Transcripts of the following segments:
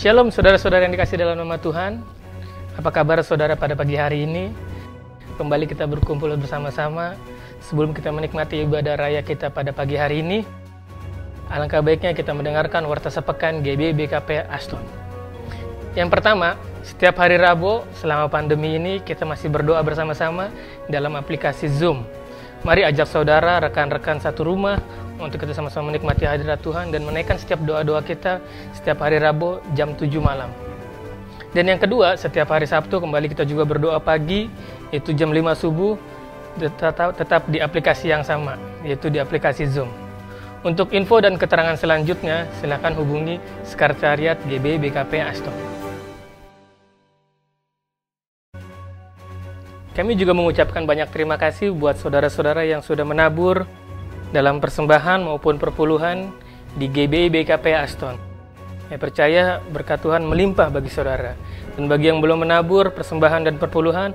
Shalom saudara-saudara yang dikasih dalam nama Tuhan. Apa kabar saudara pada pagi hari ini? Kembali kita berkumpul bersama-sama. Sebelum kita menikmati ibadah raya kita pada pagi hari ini, alangkah baiknya kita mendengarkan warta sepekan GBI BKP Aston. Yang pertama, setiap hari Rabu selama pandemi ini kita masih berdoa bersama-sama dalam aplikasi Zoom. Mari ajak saudara, rekan-rekan satu rumah untuk kita sama-sama menikmati hadirat Tuhan dan menaikkan setiap doa-doa kita setiap hari Rabu jam 7 malam. Dan yang kedua, setiap hari Sabtu kembali kita juga berdoa pagi, yaitu jam 5 subuh, tetap di aplikasi yang sama, yaitu di aplikasi Zoom. Untuk info dan keterangan selanjutnya, silakan hubungi Sekretariat GBI BKP Aston. Kami juga mengucapkan banyak terima kasih buat saudara-saudara yang sudah menabur dalam persembahan maupun perpuluhan di GBI BKP Aston. Saya percaya berkat Tuhan melimpah bagi saudara. Dan bagi yang belum menabur persembahan dan perpuluhan,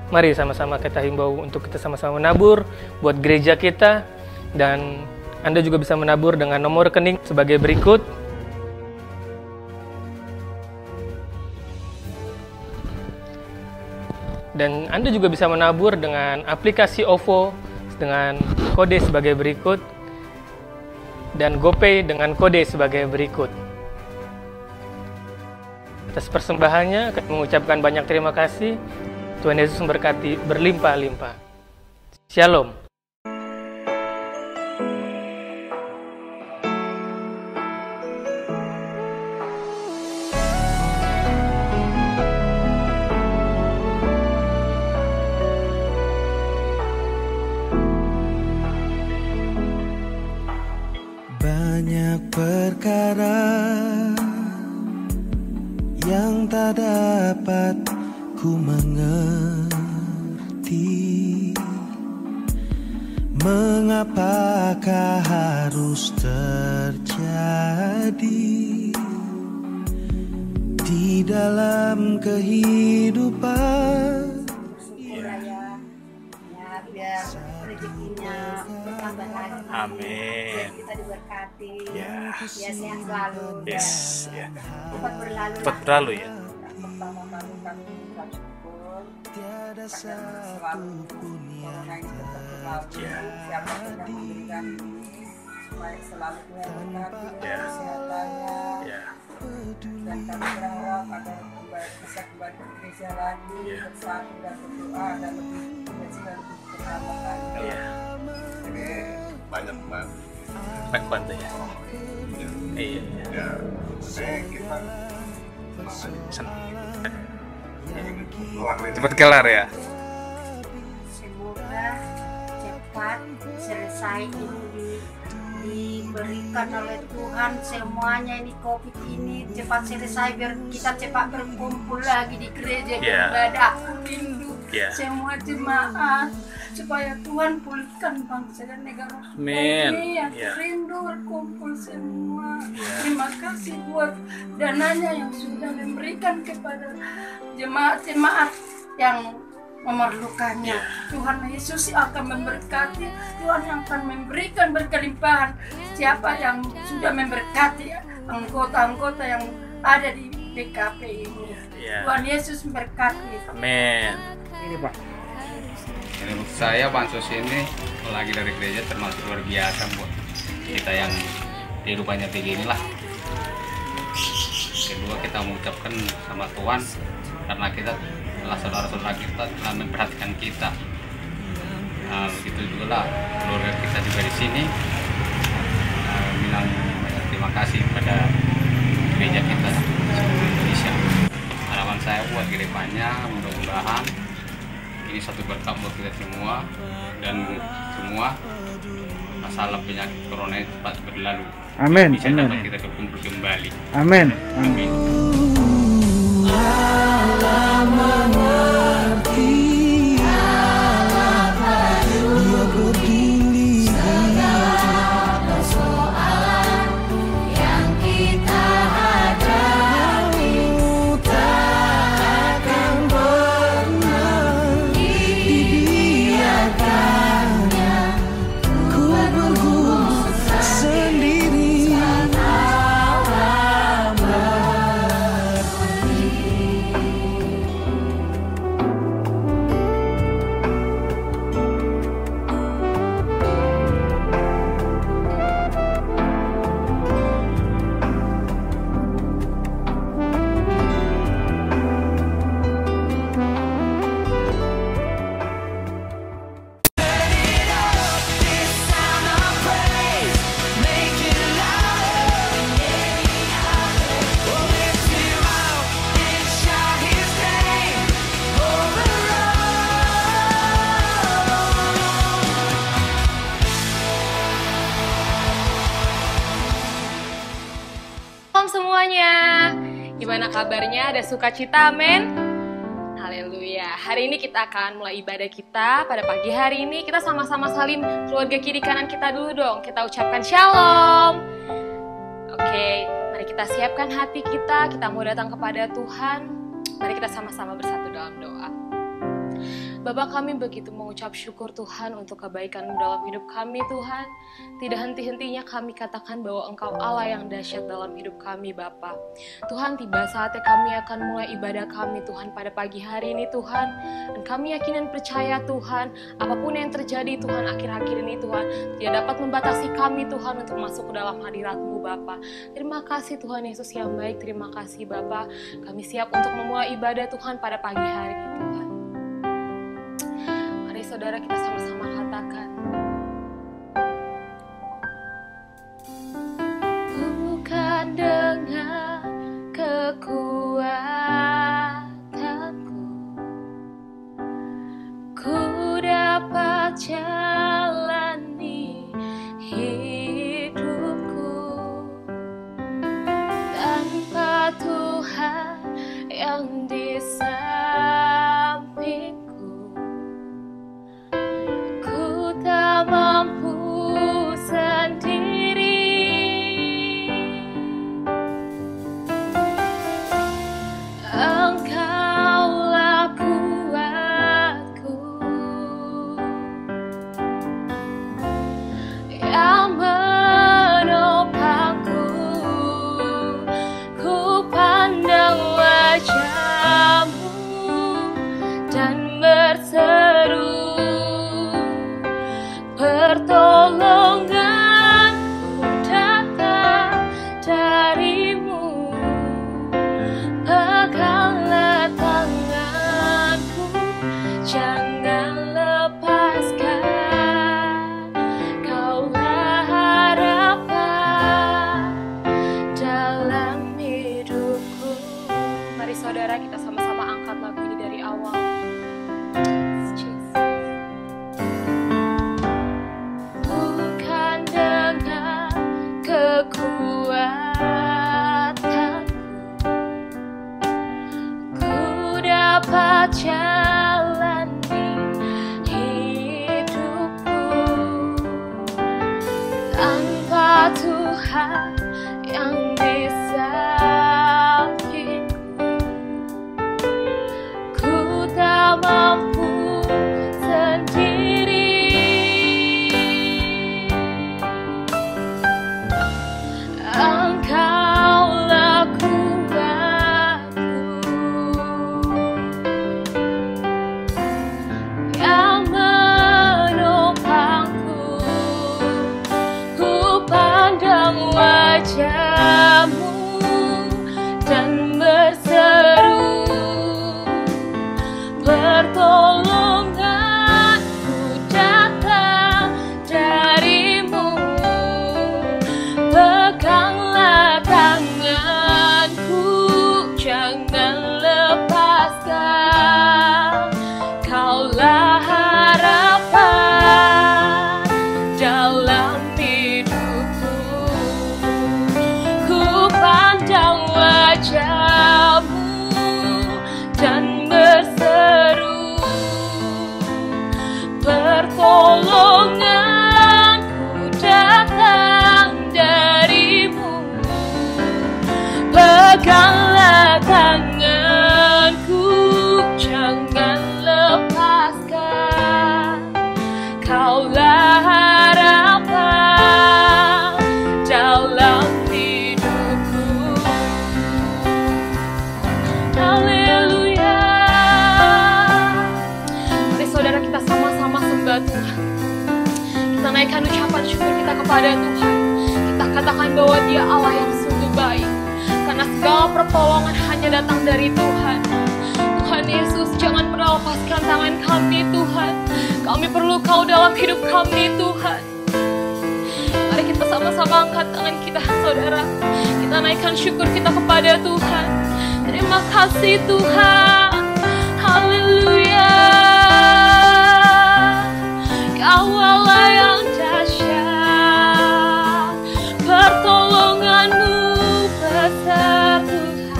mari sama-sama kita himbau untuk kita sama-sama menabur buat gereja kita. Dan Anda juga bisa menabur dengan nomor rekening sebagai berikut. Dan Anda juga bisa menabur dengan aplikasi OVO dengan kode sebagai berikut dan GoPay dengan kode sebagai berikut. Atas persembahannya, kami mengucapkan banyak terima kasih. Tuhan Yesus memberkati berlimpah-limpah. Shalom. Banyak perkara yang tak dapat ku mengerti, mengapakah harus terjadi di dalam kehidupan. Biar rezekinya bertambah lagi. Amin. Biar kita diberkati. Ya. Biar sehat selalu. Yes. Ya. Cepat berlalu. Cepat berlalu ya. Pertama kali kami mengucap syukur. Tiada satu pun yang Corona ini tetap berlalu. Siapa yang memberikan ini supaya selalu Tuhan berkati Ya. kesehatannya. Ya. Dan kami berharap agar bisa kembali ke gereja lagi bersatu dan berdoa dan lebih lebih bersama lagi. Iya. Ini banyak banget. Baik bantu ya. Iya. Ya, maksudnya kita Senang. ngelakuin Cepat kelar ya. Semoga cepat selesai ini diberikan oleh Tuhan semuanya ini COVID ini cepat selesai biar kita cepat berkumpul lagi di gereja Yeah. beribadah. Aku rindu Yeah. semua jemaat supaya Tuhan pulihkan bangsa dan negara kita Amin. ini yang Yeah. rindu berkumpul semua. Terima kasih buat dananya yang sudah memberikan kepada jemaat-jemaat yang memerlukannya. Tuhan Yesus akan memberkati, Tuhan yang akan memberikan berkelimpahan. Siapa yang sudah memberkati anggota-anggota yang ada di BKP ini. Ya. Tuhan Yesus memberkati. Amin. Ini Pak. Jadi menurut saya bansos ini lagi dari gereja termasuk luar biasa buat kita yang kehidupannya beginilah. Kedua, kita mengucapkan sama Tuhan karena kita adalah saudara-saudara kita telah memperhatikan kita. Nah, begitu juga lah keluarga kita juga di sini. Bilang banyak terima kasih kepada gereja kita di Indonesia. Harapan saya buat kedepannya mudah-mudahan ini satu berkat buat kita semua dan semua masalah penyakit corona ini cepat berlalu. Amin. Bisa dapat kita berkumpul kembali. Amin. Amin. Gimana kabarnya? Ada sukacita, amin? Haleluya. Hari ini kita akan mulai ibadah kita. Pada pagi hari ini kita sama-sama salim keluarga kiri kanan kita dulu dong. Kita ucapkan shalom. Oke, mari kita siapkan hati kita. Kita mau datang kepada Tuhan. Mari kita sama-sama bersatu dalam doa. Bapa, kami begitu mengucap syukur Tuhan untuk kebaikan-Mu dalam hidup kami Tuhan. Tidak henti-hentinya kami katakan bahwa Engkau Allah yang dahsyat dalam hidup kami Bapa. Tuhan, tiba saatnya kami akan mulai ibadah kami Tuhan pada pagi hari ini Tuhan. Dan kami yakin dan percaya Tuhan, apapun yang terjadi Tuhan akhir-akhir ini Tuhan, tidak dapat membatasi kami Tuhan untuk masuk ke dalam hadirat-Mu Bapa. Terima kasih Tuhan Yesus yang baik, terima kasih Bapa. Kami siap untuk memulai ibadah Tuhan pada pagi hari ini Tuhan. Saudara, kita sama-sama katakan, bukan dengan kekuatanku ku dapat jalani hidupku, tanpa Tuhan yang di sampingku tak mampu sendiri. Engkaulah kuatku yang menopangku. Ku pandang wajah-Mu dan berseru, pertolonganku datang dari-Mu. Peganglah tanganku, jangan lepaskan. Kaulah harapan dalam hidupku. Mari saudara, kita sama-sama angkat lagu ini dari awal. Kekuatanku ku dapat jalani hidupku, tanpa Tuhan yang di sampingku. Ku tak mampu sendiri. Engkaulah kuatku yang menopangku. Ku pandang wajah-Mu dan berseru, pertolonganku datang dari-Mu. Peganglah tanganku, jangan lepaskan. Kaulah harapan dalam hidupku. Ku pandang wajah-Mu dan berseru, pertolonganku datang dari-Mu. Peganglah tanganku, jangan lepaskan. Kaulah harapan dalam hidupku. Haleluya. Mari saudara, kita sama-sama sembah Tuhan. Kita naikkan ucapan syukur kita kepada Tuhan. Kita katakan bahwa Dia Allah yang sungguh baik, karena segala pertolongan hanya datang dari Tuhan. Tuhan Yesus, jangan pernah lepaskan tangan kami Tuhan. Kami perlu Kau dalam hidup kami Tuhan. Mari kita sama-sama angkat tangan kita saudara. Kita naikkan syukur kita kepada Tuhan. Terima kasih Tuhan. Haleluya. Kau Allah yang dahsyat, pertolongan-Mu besar Tuhan.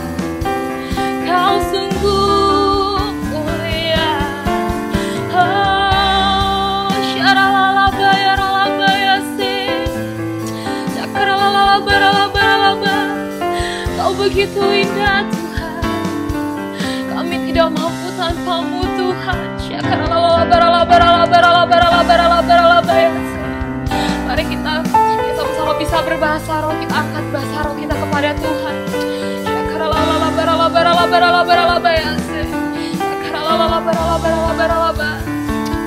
begitu indah Tuhan. Kami tidak mampu tanpamu Tuhan. Mari kita sama-sama bisa berbahasa roh. Kita angkat bahasa roh kita kepada Tuhan.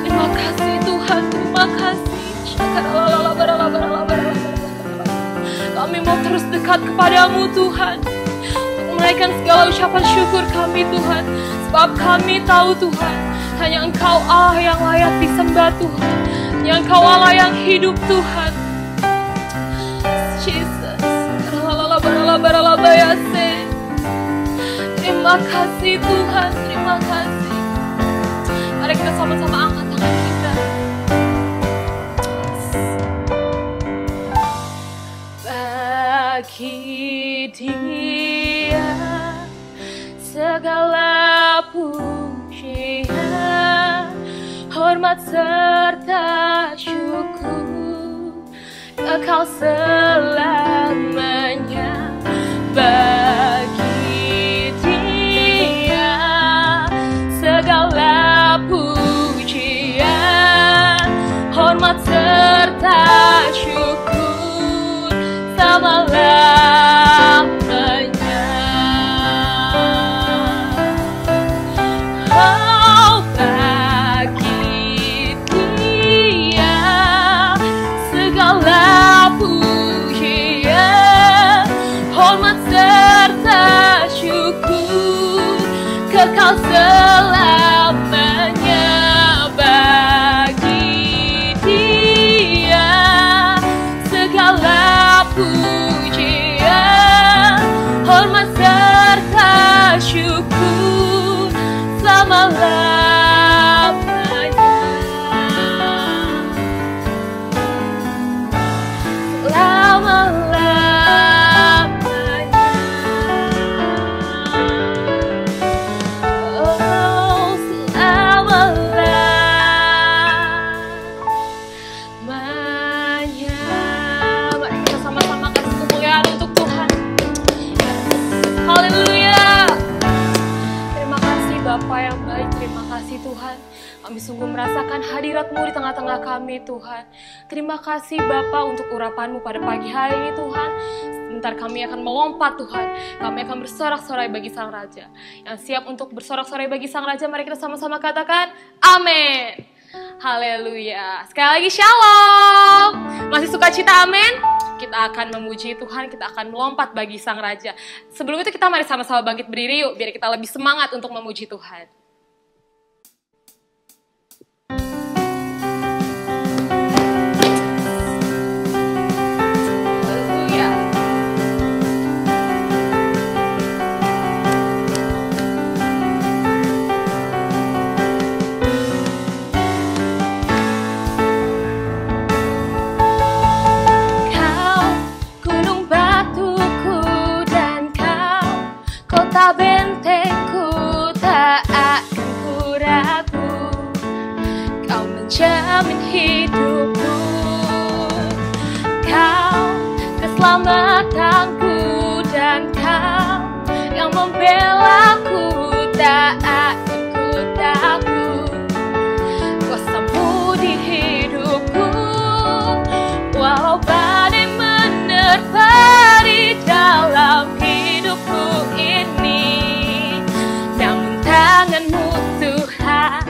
Terima kasih Tuhan, terima kasih. Kami mau terus dekat kepadamu Tuhan, untuk menaikkan segala ucapan syukur kami Tuhan. Sebab kami tahu Tuhan, hanya Engkau Allah yang layak disembah Tuhan, hanya Engkau Allah yang hidup Tuhan. Jesus, terima kasih Tuhan, terima kasih. Mari kita sama-sama angkat tangan kita. Bagi Dia segala pujian, hormat serta syukur kekal selamanya. Bagi Dia segala pujian, hormat serta syukur selama-lamanya. Oh, bagi Dia segala pujian, hormat serta syukur kekal selamanya. Bagi Dia segala pujian, hormat serta syukur selama-lamanya. Mari kita sama-sama kasih kemuliaan untuk Tuhan. Haleluya. Terima kasih Bapa yang baik, terima kasih Tuhan. Kami sungguh merasakan hadirat-Mu di tengah-tengah kami Tuhan. Terima kasih Bapa untuk urapan-Mu pada pagi hari ini Tuhan. Sebentar kami akan melompat Tuhan. Kami akan bersorak-sorai bagi Sang Raja. Yang siap untuk bersorak-sorai bagi Sang Raja, mari kita sama-sama katakan amin. Haleluya. Sekali lagi shalom. Masih sukacita amin? Kita akan memuji Tuhan, kita akan melompat bagi Sang Raja. Sebelum itu kita mari sama-sama bangkit berdiri yuk, biar kita lebih semangat untuk memuji Tuhan. Bentengku tak akan ku ragu, Kau menjamin hidupku, Kau keselamatanku, dan Kau yang membelaku. Tak akan ku takut, kuasa-Mu di hidupku, walau badai menerpa di dalam hidupku ini. Tangan-Mu Tuhan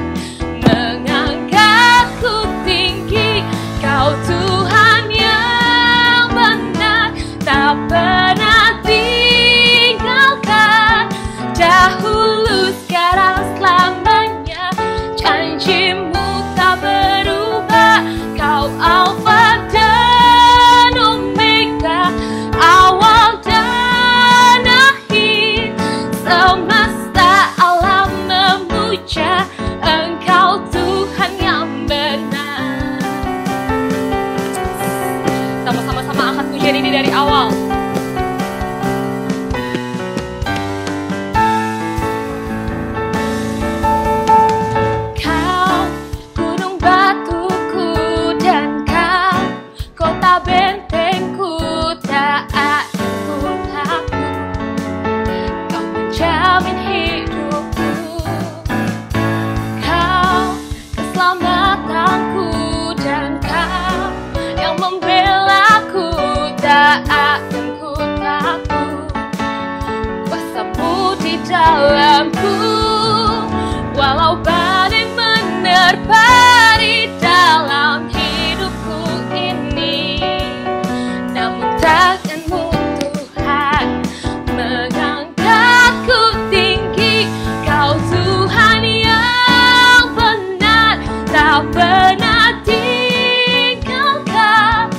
mengangkatku tinggi. Kau Tuhan yang benar, tak pernah tinggalkan. Dahulu, sekarang, selamanya, janji-Mu tak berubah. Kau Alfa dan Omega, awal dan akhir. Semesta alam memuja Engkau Tuhan yang benar. Sama-sama angkat pujian ini dari awal. Kau gunung batuku, dan Kau kota bentengku. Tak akan ku takut, dalamku, walau badai menerpa di dalam hidupku ini, namun takkanmu Tuhan mengangkatku tinggi. Kau Tuhan yang benar, tak pernah tinggalkan,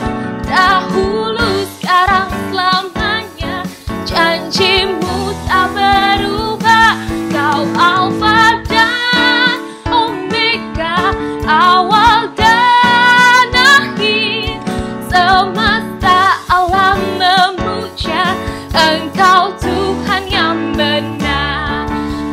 dahulu sekarang selamanya, janjimu tak berubah. Kau Alfa dan Omega, awal dan akhir, semesta alam memuja Engkau Tuhan yang benar,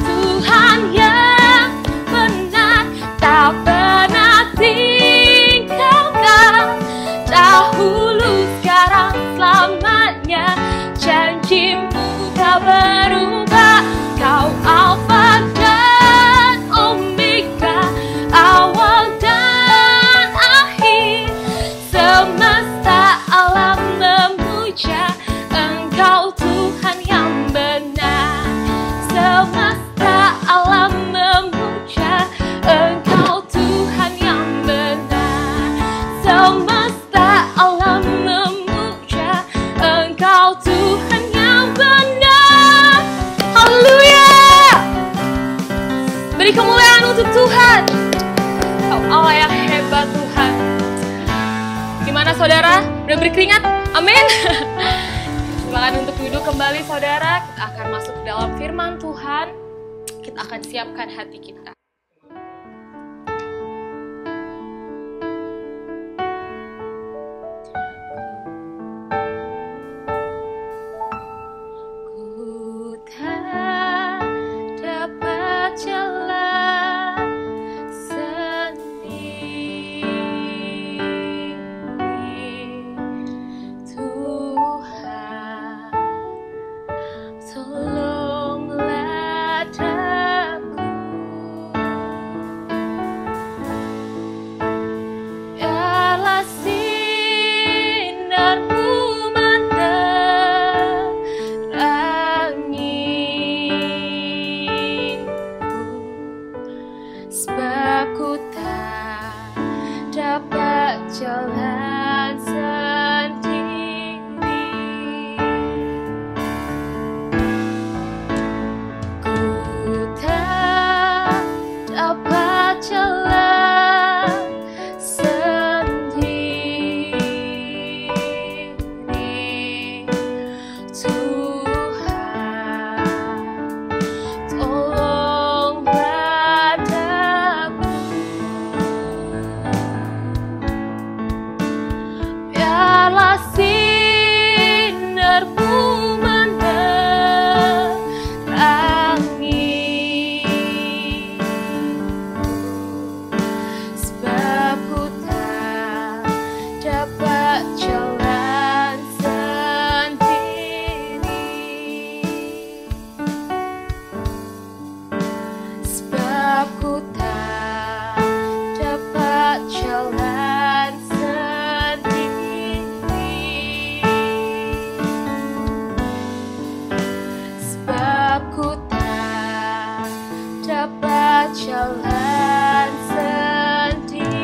Tuhan yang benar, tak pernah tinggalkan, dahulu sekarang selamanya, janjimu tak berubah. Kau Alfa dan Omega, awal dan akhir, semesta alam memuja Engkau Tuhan yang benar, semesta alam memuja Engkau Tuhan yang benar, semesta alam memuja Engkau Tuhan yang benar. Haleluya! Beri kemuliaan untuk Tuhan. Kau Allah yang hebat Tuhan. Gimana saudara? Udah berkeringat? Amin. Silakan untuk duduk kembali saudara. Kita akan masuk ke dalam firman Tuhan. Kita akan siapkan hati kita. Ku tak dapat jalan sendiri, Tuhan tolonglah daku. Biarlah sinarmu sebab ku tak dapat jalan sendiri. Ku tak dapat jalan sendiri, Tuhan tolonglah daku. Biarlah sinarmu menerangi, sebab ku tak dapat jalan sendiri, sebab ku tak dapat jalan sendiri, sebab ku tak dapat jalan sendiri.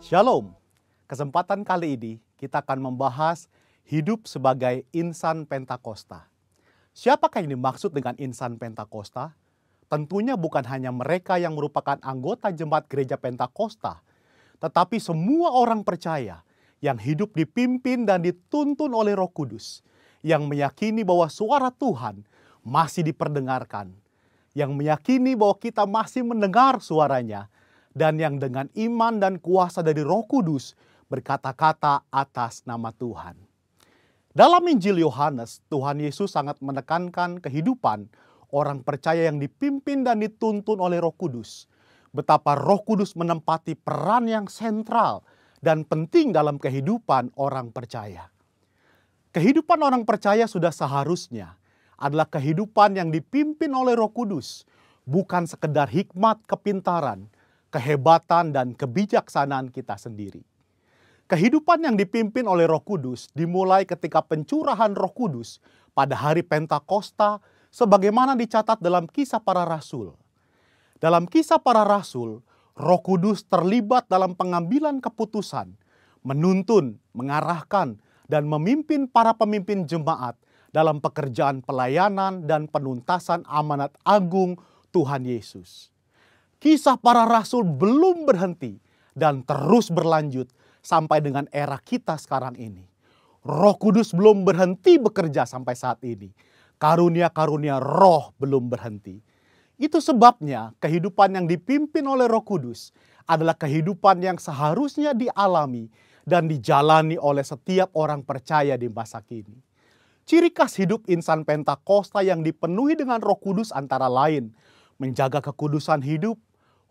Shalom. Kesempatan kali ini kita akan membahas hidup sebagai insan Pentakosta. Siapakah yang dimaksud dengan insan Pentakosta? Tentunya bukan hanya mereka yang merupakan anggota jemaat gereja Pentakosta, tetapi semua orang percaya yang hidup dipimpin dan dituntun oleh Roh Kudus, yang meyakini bahwa suara Tuhan masih diperdengarkan, yang meyakini bahwa kita masih mendengar suaranya, dan yang dengan iman dan kuasa dari Roh Kudus berkata-kata atas nama Tuhan. Dalam Injil Yohanes, Tuhan Yesus sangat menekankan kehidupan orang percaya yang dipimpin dan dituntun oleh Roh Kudus. Betapa Roh Kudus menempati peran yang sentral dan penting dalam kehidupan orang percaya. Kehidupan orang percaya sudah seharusnya adalah kehidupan yang dipimpin oleh Roh Kudus, bukan sekedar hikmat, kepintaran, kehebatan, dan kebijaksanaan kita sendiri. Kehidupan yang dipimpin oleh Roh Kudus dimulai ketika pencurahan Roh Kudus pada hari Pentakosta sebagaimana dicatat dalam Kisah Para Rasul. Dalam Kisah Para Rasul, Roh Kudus terlibat dalam pengambilan keputusan, menuntun, mengarahkan, dan memimpin para pemimpin jemaat dalam pekerjaan pelayanan dan penuntasan amanat agung Tuhan Yesus. Kisah Para Rasul belum berhenti dan terus berlanjut sampai dengan era kita sekarang ini. Roh Kudus belum berhenti bekerja sampai saat ini. Karunia-karunia roh belum berhenti. Itu sebabnya kehidupan yang dipimpin oleh Roh Kudus adalah kehidupan yang seharusnya dialami dan dijalani oleh setiap orang percaya di masa kini. Ciri khas hidup insan Pentakosta yang dipenuhi dengan Roh Kudus antara lain menjaga kekudusan hidup,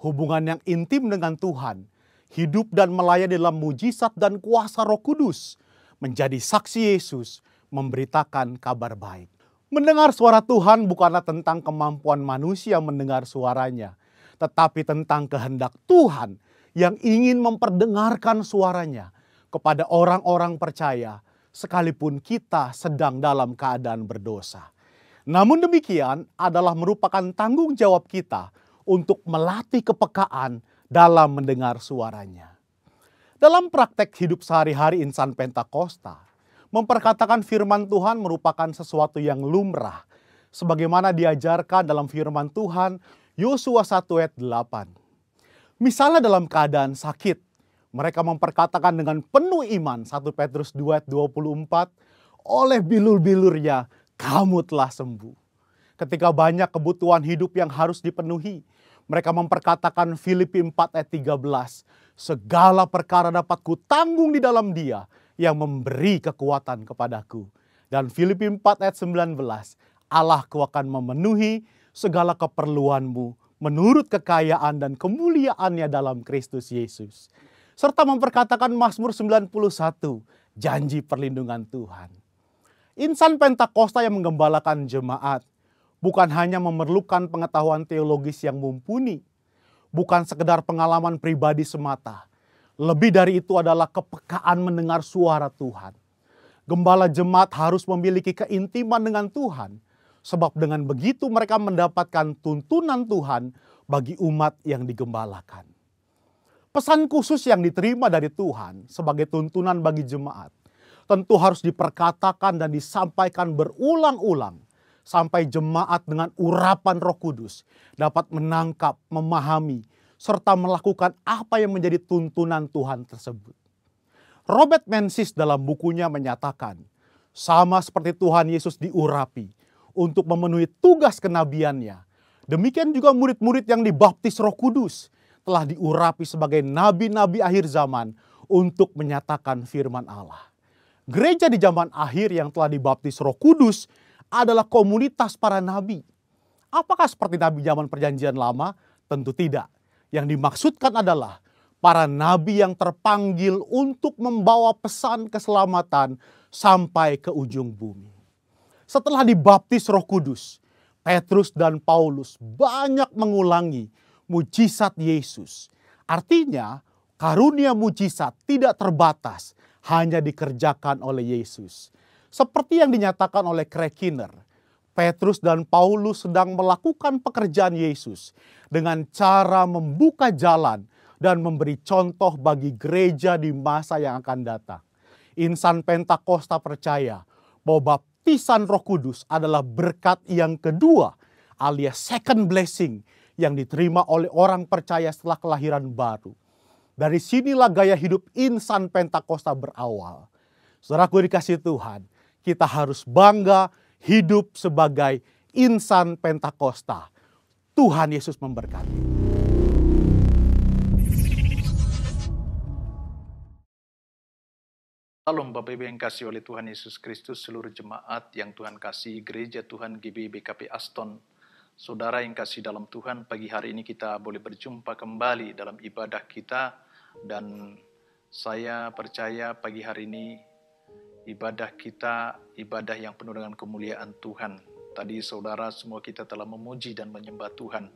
hubungan yang intim dengan Tuhan, hidup dan melayani dalam mujizat dan kuasa Roh Kudus, menjadi saksi Yesus, memberitakan kabar baik. Mendengar suara Tuhan bukanlah tentang kemampuan manusia mendengar suaranya, tetapi tentang kehendak Tuhan yang ingin memperdengarkan suaranya kepada orang-orang percaya, sekalipun kita sedang dalam keadaan berdosa. Namun demikian adalah merupakan tanggung jawab kita untuk melatih kepekaan dalam mendengar suaranya. Dalam praktek hidup sehari-hari insan Pentakosta, memperkatakan firman Tuhan merupakan sesuatu yang lumrah, sebagaimana diajarkan dalam firman Tuhan Yosua 1 ayat 8. Misalnya dalam keadaan sakit, mereka memperkatakan dengan penuh iman 1 Petrus 2 ayat 24, oleh bilur-bilurnya kamu telah sembuh. Ketika banyak kebutuhan hidup yang harus dipenuhi, mereka memperkatakan Filipi 4 ayat 13, segala perkara dapat kutanggung di dalam Dia yang memberi kekuatan kepadaku. Dan Filipi 4 ayat 19, Allahku akan memenuhi segala keperluanmu menurut kekayaan dan kemuliaannya dalam Kristus Yesus. Serta memperkatakan Mazmur 91, janji perlindungan Tuhan. Insan Pentakosta yang menggembalakan jemaat bukan hanya memerlukan pengetahuan teologis yang mumpuni, bukan sekedar pengalaman pribadi semata. Lebih dari itu adalah kepekaan mendengar suara Tuhan. Gembala jemaat harus memiliki keintiman dengan Tuhan, sebab dengan begitu mereka mendapatkan tuntunan Tuhan bagi umat yang digembalakan. Pesan khusus yang diterima dari Tuhan sebagai tuntunan bagi jemaat tentu harus diperkatakan dan disampaikan berulang-ulang sampai jemaat dengan urapan Roh Kudus dapat menangkap, memahami, serta melakukan apa yang menjadi tuntunan Tuhan tersebut. Robert Menzies dalam bukunya menyatakan, sama seperti Tuhan Yesus diurapi untuk memenuhi tugas kenabiannya, demikian juga murid-murid yang dibaptis Roh Kudus telah diurapi sebagai nabi-nabi akhir zaman untuk menyatakan firman Allah. Gereja di zaman akhir yang telah dibaptis Roh Kudus adalah komunitas para nabi. Apakah seperti nabi zaman Perjanjian Lama? Tentu tidak. Yang dimaksudkan adalah para nabi yang terpanggil untuk membawa pesan keselamatan sampai ke ujung bumi. Setelah dibaptis Roh Kudus, Petrus dan Paulus banyak mengulangi mujizat Yesus. Artinya, karunia mujizat tidak terbatas, hanya dikerjakan oleh Yesus. Seperti yang dinyatakan oleh Craig Keener, Petrus dan Paulus sedang melakukan pekerjaan Yesus dengan cara membuka jalan dan memberi contoh bagi gereja di masa yang akan datang. Insan Pentakosta percaya bahwa baptisan Roh Kudus adalah berkat yang kedua alias second blessing yang diterima oleh orang percaya setelah kelahiran baru. Dari sinilah gaya hidup insan Pentakosta berawal. Saudaraku dikasihi Tuhan, kita harus bangga hidup sebagai insan Pentakosta. Tuhan Yesus memberkati. Salam Bapak Ibu yang kasih oleh Tuhan Yesus Kristus, seluruh jemaat yang Tuhan kasih, Gereja Tuhan GB BKP Aston. Saudara yang kasih dalam Tuhan, pagi hari ini kita boleh berjumpa kembali dalam ibadah kita. Dan saya percaya pagi hari ini ibadah kita, ibadah yang penuh dengan kemuliaan Tuhan. Tadi saudara semua kita telah memuji dan menyembah Tuhan.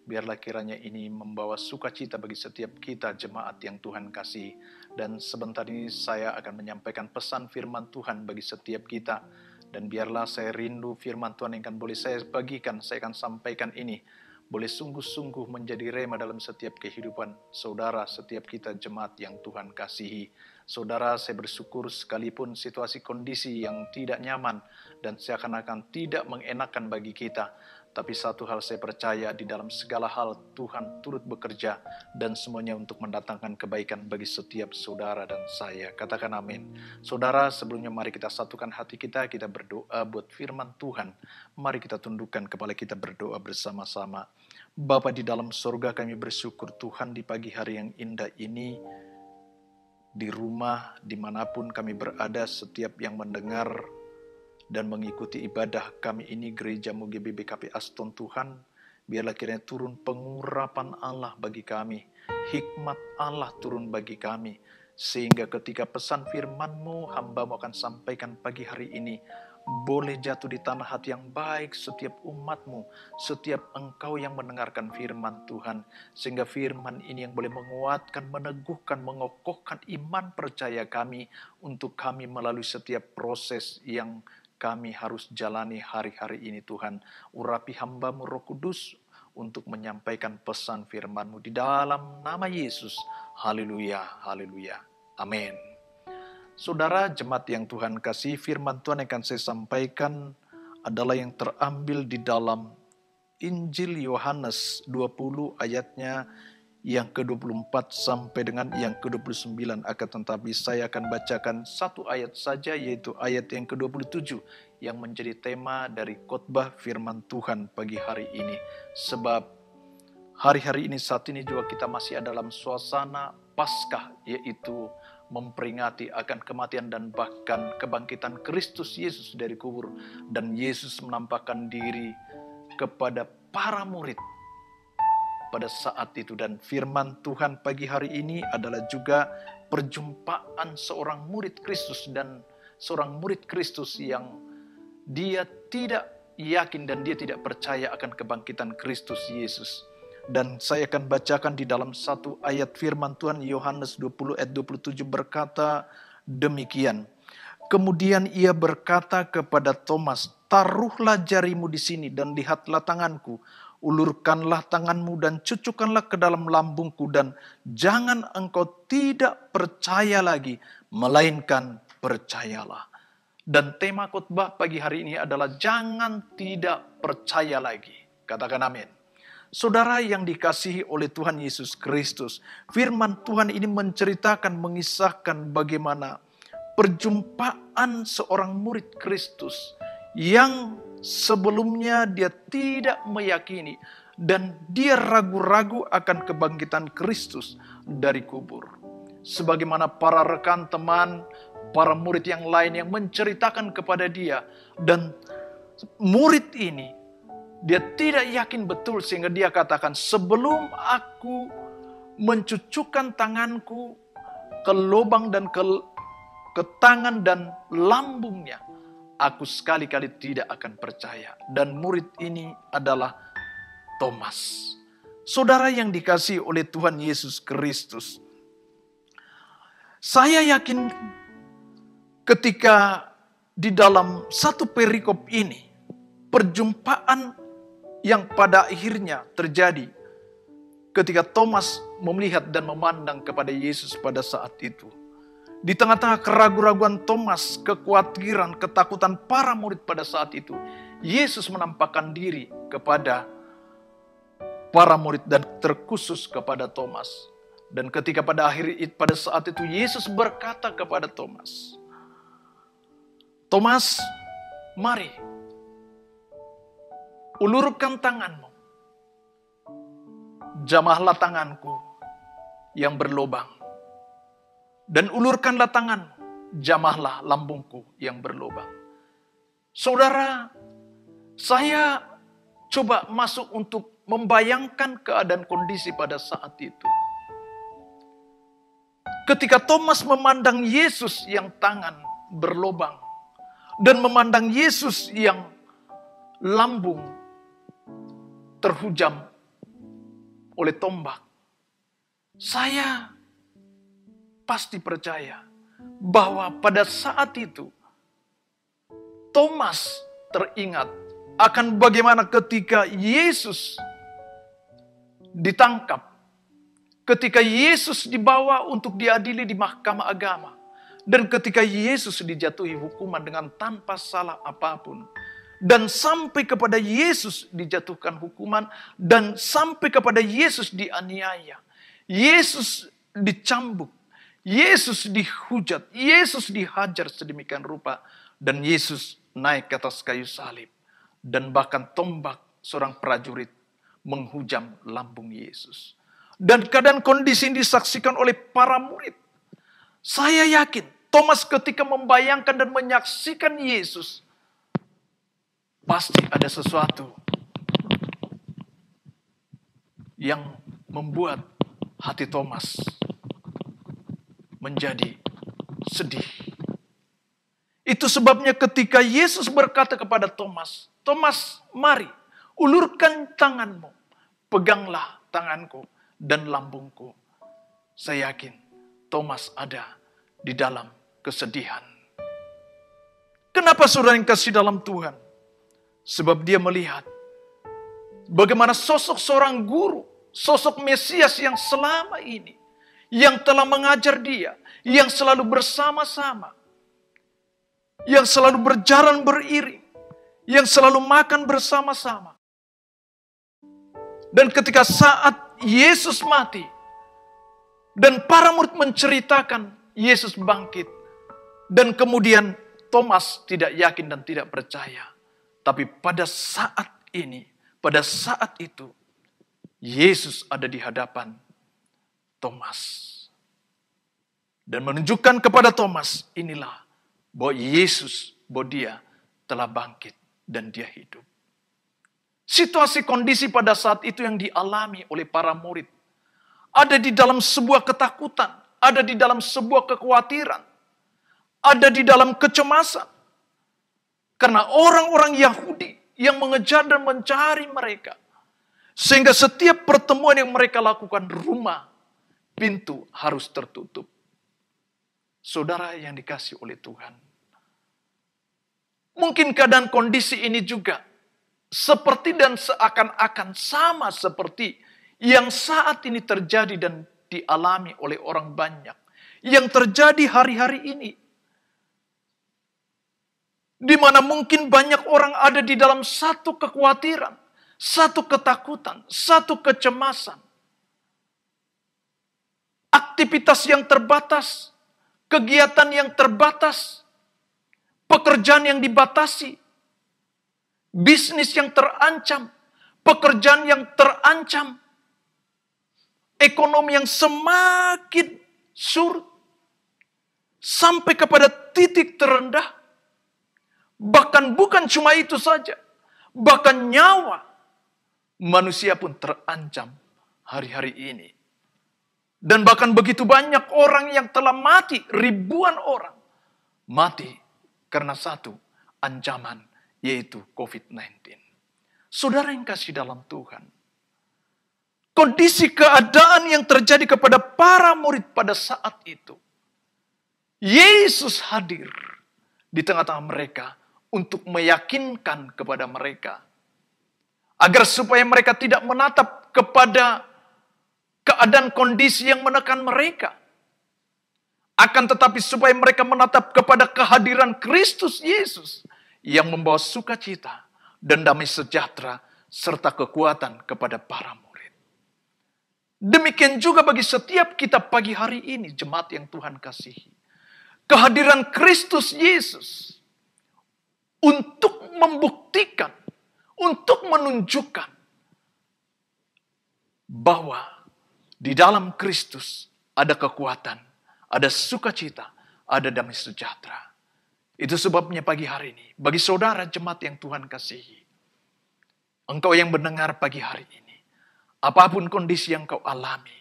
Biarlah kiranya ini membawa sukacita bagi setiap kita jemaat yang Tuhan kasih. Dan sebentar ini saya akan menyampaikan pesan firman Tuhan bagi setiap kita. Dan biarlah saya rindu firman Tuhan yang akan boleh saya bagikan, saya akan sampaikan ini. Boleh sungguh-sungguh menjadi rema dalam setiap kehidupan saudara, setiap kita jemaat yang Tuhan kasihi. Saudara, saya bersyukur sekalipun situasi kondisi yang tidak nyaman dan seakan-akan tidak mengenakan bagi kita. Tapi satu hal saya percaya, di dalam segala hal Tuhan turut bekerja dan semuanya untuk mendatangkan kebaikan bagi setiap saudara dan saya. Katakan amin. Saudara, sebelumnya mari kita satukan hati kita berdoa buat firman Tuhan. Mari kita tundukkan kepala kita berdoa bersama-sama. Bapa di dalam surga, kami bersyukur Tuhan di pagi hari yang indah ini, di rumah dimanapun kami berada, setiap yang mendengar dan mengikuti ibadah kami ini, Gerejamu GBBKP Aston Tuhan, biarlah kiranya turun pengurapan Allah bagi kami, hikmat Allah turun bagi kami, sehingga ketika pesan firman-Mu hamba-Mu akan sampaikan pagi hari ini, boleh jatuh di tanah hati yang baik setiap umat-Mu, setiap engkau yang mendengarkan firman Tuhan, sehingga firman ini yang boleh menguatkan, meneguhkan, mengokohkan iman percaya kami, untuk kami melalui setiap proses yang kami harus jalani hari-hari ini. Tuhan, urapi hamba-Mu Roh Kudus untuk menyampaikan pesan firman-Mu di dalam nama Yesus. Haleluya, haleluya, amin. Saudara jemaat yang Tuhan kasih, firman Tuhan yang akan saya sampaikan adalah yang terambil di dalam Injil Yohanes 20 ayatnya yang ke-24 sampai dengan yang ke-29. Akan tetapi saya akan bacakan satu ayat saja, yaitu ayat yang ke-27 yang menjadi tema dari khotbah firman Tuhan pagi hari ini. Sebab hari-hari ini, saat ini juga kita masih ada dalam suasana Paskah, yaitu memperingati akan kematian dan bahkan kebangkitan Kristus Yesus dari kubur. Dan Yesus menampakkan diri kepada para murid pada saat itu. Dan firman Tuhan pagi hari ini adalah juga perjumpaan seorang murid Kristus dan seorang murid Kristus yang dia tidak yakin dan dia tidak percaya akan kebangkitan Kristus Yesus. Dan saya akan bacakan di dalam satu ayat firman Tuhan, Yohanes 20 ayat 27 berkata demikian. Kemudian ia berkata kepada Thomas, taruhlah jarimu di sini dan lihatlah tanganku. Ulurkanlah tanganmu dan cucukkanlah ke dalam lambungku, dan jangan engkau tidak percaya lagi, melainkan percayalah. Dan tema khotbah pagi hari ini adalah jangan tidak percaya lagi. Katakan amin. Saudara yang dikasihi oleh Tuhan Yesus Kristus, firman Tuhan ini menceritakan, mengisahkan bagaimana perjumpaan seorang murid Kristus yang sebelumnya dia tidak meyakini dan dia ragu-ragu akan kebangkitan Kristus dari kubur. Sebagaimana para rekan teman, para murid yang lain yang menceritakan kepada dia, dan murid ini dia tidak yakin betul sehingga dia katakan, sebelum aku mencucukkan tanganku ke lubang dan ke tangan dan lambungnya, aku sekali-kali tidak akan percaya. Dan murid ini adalah Thomas. Saudara yang dikasihi oleh Tuhan Yesus Kristus, saya yakin ketika di dalam satu perikop ini, perjumpaan yang pada akhirnya terjadi ketika Thomas melihat dan memandang kepada Yesus pada saat itu. Di tengah-tengah keraguan-raguan Thomas, kekhawatiran, ketakutan para murid pada saat itu, Yesus menampakkan diri kepada para murid dan terkhusus kepada Thomas. Dan ketika pada saat itu Yesus berkata kepada Thomas, Thomas, mari, ulurkan tanganmu, jamahlah tanganku yang berlubang, dan ulurkanlah tanganmu, jamahlah lambungku yang berlubang. Saudara, saya coba masuk untuk membayangkan keadaan kondisi pada saat itu. Ketika Thomas memandang Yesus yang tangan berlubang, dan memandang Yesus yang lambung terhujam oleh tombak, saya pasti percaya bahwa pada saat itu Thomas teringat akan bagaimana ketika Yesus ditangkap, ketika Yesus dibawa untuk diadili di mahkamah agama, dan ketika Yesus dijatuhi hukuman dengan tanpa salah apapun, dan sampai kepada Yesus dijatuhkan hukuman, dan sampai kepada Yesus dianiaya, Yesus dicambuk, Yesus dihujat, Yesus dihajar sedemikian rupa, dan Yesus naik ke atas kayu salib. Dan bahkan tombak seorang prajurit menghujam lambung Yesus. Dan keadaan kondisi ini disaksikan oleh para murid. Saya yakin Thomas ketika membayangkan dan menyaksikan Yesus, pasti ada sesuatu yang membuat hati Thomas menjadi sedih. Itu sebabnya ketika Yesus berkata kepada Thomas, Thomas, mari, ulurkan tanganmu, peganglah tanganku dan lambungku. Saya yakin Thomas ada di dalam kesedihan. Kenapa saudara yang kasih dalam Tuhan? Sebab dia melihat bagaimana sosok seorang guru, sosok Mesias yang selama ini, yang telah mengajar dia, yang selalu bersama-sama, yang selalu berjalan beriring, yang selalu makan bersama-sama. Dan ketika saat Yesus mati, dan para murid menceritakan Yesus bangkit, dan kemudian Thomas tidak yakin dan tidak percaya. Tapi pada saat ini, pada saat itu, Yesus ada di hadapan Thomas. Dan menunjukkan kepada Thomas, inilah bahwa Yesus, bahwa dia telah bangkit dan dia hidup. Situasi kondisi pada saat itu yang dialami oleh para murid, ada di dalam sebuah ketakutan, ada di dalam sebuah kekhawatiran, ada di dalam kecemasan. Karena orang-orang Yahudi yang mengejar dan mencari mereka. Sehingga setiap pertemuan yang mereka lakukan, rumah, pintu harus tertutup. Saudara yang dikasihi oleh Tuhan. Mungkin keadaan kondisi ini juga seperti dan seakan-akan sama seperti yang saat ini terjadi dan dialami oleh orang banyak. Yang terjadi hari-hari ini. Di mana mungkin banyak orang ada di dalam satu kekhawatiran, satu ketakutan, satu kecemasan. Aktivitas yang terbatas, kegiatan yang terbatas, pekerjaan yang dibatasi, bisnis yang terancam, pekerjaan yang terancam, ekonomi yang semakin surut, sampai kepada titik terendah. Bahkan bukan cuma itu saja, bahkan nyawa manusia pun terancam hari-hari ini. Dan bahkan begitu banyak orang yang telah mati, ribuan orang mati karena satu ancaman, yaitu COVID-19. Saudara yang kasih dalam Tuhan, kondisi keadaan yang terjadi kepada para murid pada saat itu, Yesus hadir di tengah-tengah mereka untuk meyakinkan kepada mereka, agar supaya mereka tidak menatap kepada keadaan kondisi yang menekan mereka. Akan tetapi supaya mereka menatap kepada kehadiran Kristus Yesus yang membawa sukacita dan damai sejahtera serta kekuatan kepada para murid. Demikian juga bagi setiap kita pagi hari ini, jemaat yang Tuhan kasihi. Kehadiran Kristus Yesus untuk membuktikan, untuk menunjukkan bahwa di dalam Kristus ada kekuatan, ada sukacita, ada damai sejahtera. Itu sebabnya pagi hari ini, bagi saudara jemaat yang Tuhan kasihi, engkau yang mendengar pagi hari ini, apapun kondisi yang kau alami,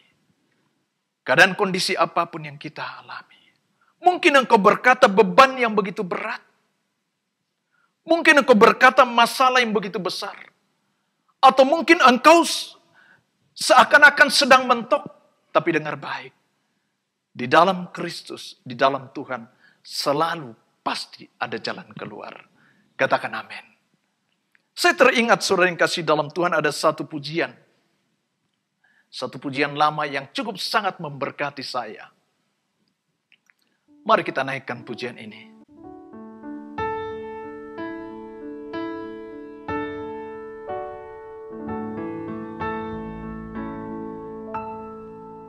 keadaan kondisi apapun yang kita alami, mungkin engkau berkata beban yang begitu berat, mungkin engkau berkata masalah yang begitu besar, atau mungkin engkau seakan-akan sedang mentok, tapi dengar baik. Di dalam Kristus, di dalam Tuhan, selalu pasti ada jalan keluar. Katakan amin. Saya teringat saudara yang kasih dalam Tuhan, ada satu pujian. Satu pujian lama yang cukup sangat memberkati saya. Mari kita naikkan pujian ini.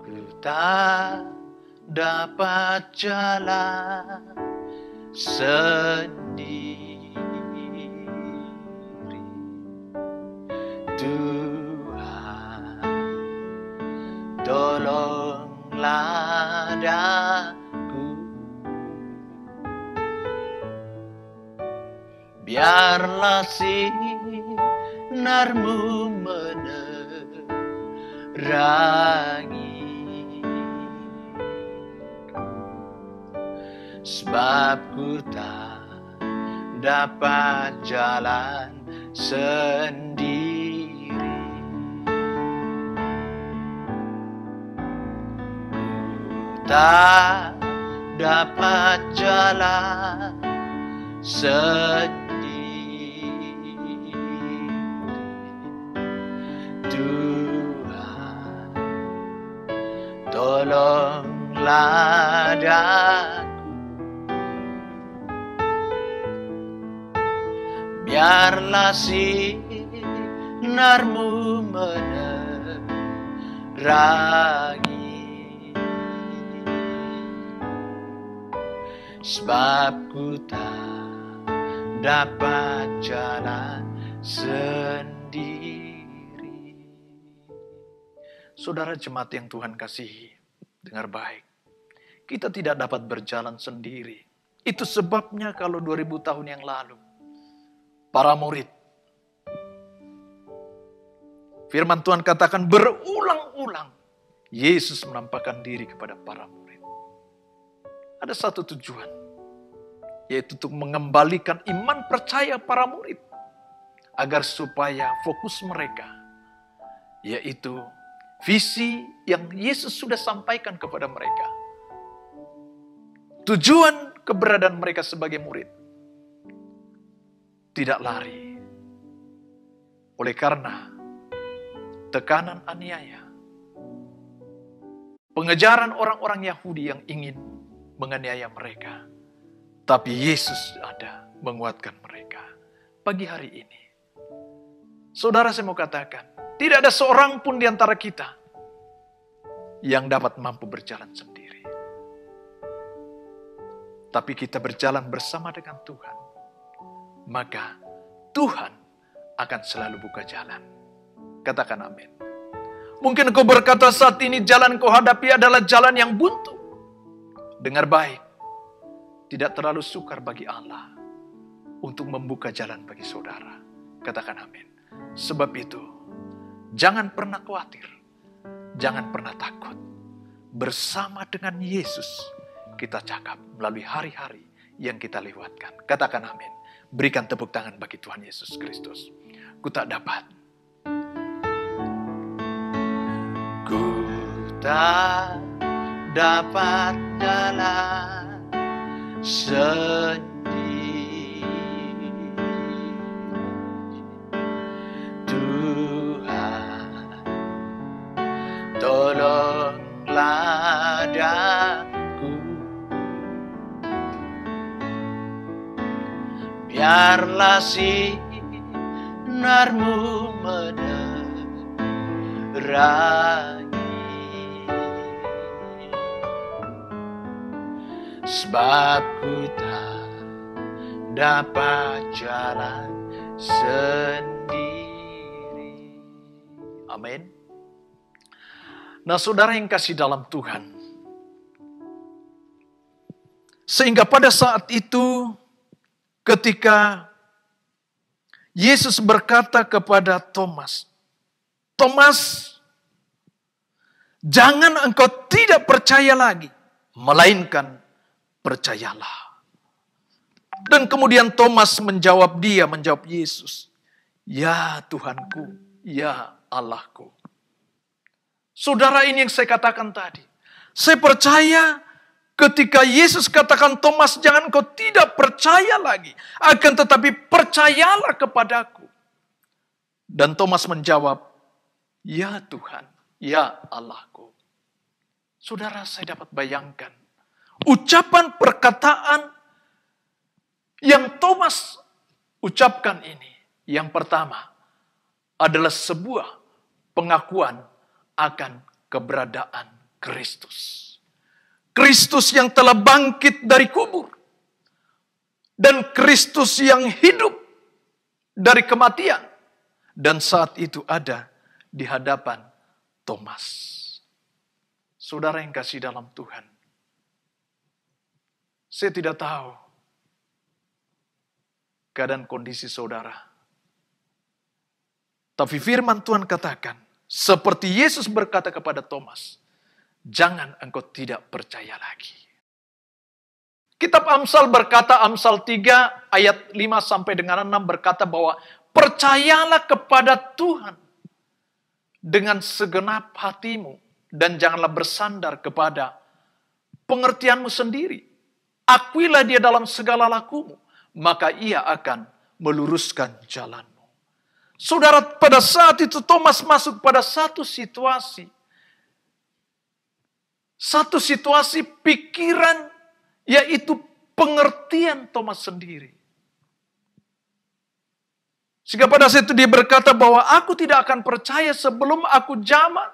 Ku tak dapat jalan sendiri, Tuhan, tolonglah daku, biarlah sinarmu menerangi, sebab ku tak dapat jalan sendiri. Ku tak dapat jalan sendiri, Tuhan, tolonglah daku, biarlah sinarmu menerangi, sebab ku tak dapat jalan sendiri. Saudara jemaat yang Tuhan kasihi, dengar baik. Kita tidak dapat berjalan sendiri. Itu sebabnya kalau 2000 tahun yang lalu, para murid, firman Tuhan katakan berulang-ulang, Yesus menampakkan diri kepada para murid. Ada satu tujuan, yaitu untuk mengembalikan iman percaya para murid, agar supaya fokus mereka, yaitu visi yang Yesus sudah sampaikan kepada mereka. Tujuan keberadaan mereka sebagai murid, tidak lari oleh karena tekanan aniaya, pengejaran orang-orang Yahudi yang ingin menganiaya mereka. Tapi Yesus ada menguatkan mereka. Pagi hari ini, saudara, saya mau katakan, tidak ada seorang pun di antara kita yang dapat mampu berjalan sendiri. Tapi kita berjalan bersama dengan Tuhan, maka Tuhan akan selalu buka jalan. Katakan amin. Mungkin kau berkata saat ini jalan kau hadapi adalah jalan yang buntu. Dengar baik. Tidak terlalu sukar bagi Allah untuk membuka jalan bagi saudara. Katakan amin. Sebab itu, jangan pernah khawatir. Jangan pernah takut. Bersama dengan Yesus, kita cakap melalui hari-hari yang kita lewatkan. Katakan amin. Berikan tepuk tangan bagi Tuhan Yesus Kristus. Ku tak dapat. Ku tak dapat jalan sendiri, Tuhan, tolonglah daku, biarlah sinarmu menerangi, sebab ku tak dapat jalan sendiri. Amin. Nah, saudara yang kasih dalam Tuhan, sehingga pada saat itu ketika Yesus berkata kepada Thomas, Thomas, jangan engkau tidak percaya lagi, melainkan percayalah. Dan kemudian Thomas menjawab Yesus, ya Tuhanku, ya Allahku. Saudara, ini yang saya katakan tadi. Saya percaya ketika Yesus katakan, Thomas, jangan kau tidak percaya lagi, akan tetapi percayalah kepadaku. Dan Thomas menjawab, ya Tuhan, ya Allahku. Saudara, saya dapat bayangkan ucapan perkataan yang Thomas ucapkan ini. Yang pertama adalah sebuah pengakuan akan keberadaan Kristus. Kristus yang telah bangkit dari kubur. Dan Kristus yang hidup dari kematian. Dan saat itu ada di hadapan Thomas. Saudara yang kasih dalam Tuhan. Saya tidak tahu keadaan kondisi saudara. Tapi firman Tuhan katakan, seperti Yesus berkata kepada Thomas, jangan engkau tidak percaya lagi. Kitab Amsal berkata, Amsal 3 ayat 5 sampai dengan 6 berkata bahwa percayalah kepada Tuhan dengan segenap hatimu dan janganlah bersandar kepada pengertianmu sendiri. Akuilah dia dalam segala lakumu, maka ia akan meluruskan jalanmu. Saudara, pada saat itu Thomas masuk pada satu situasi. Satu situasi pikiran, yaitu pengertian Thomas sendiri. Sehingga pada saat itu dia berkata bahwa aku tidak akan percaya sebelum aku jamah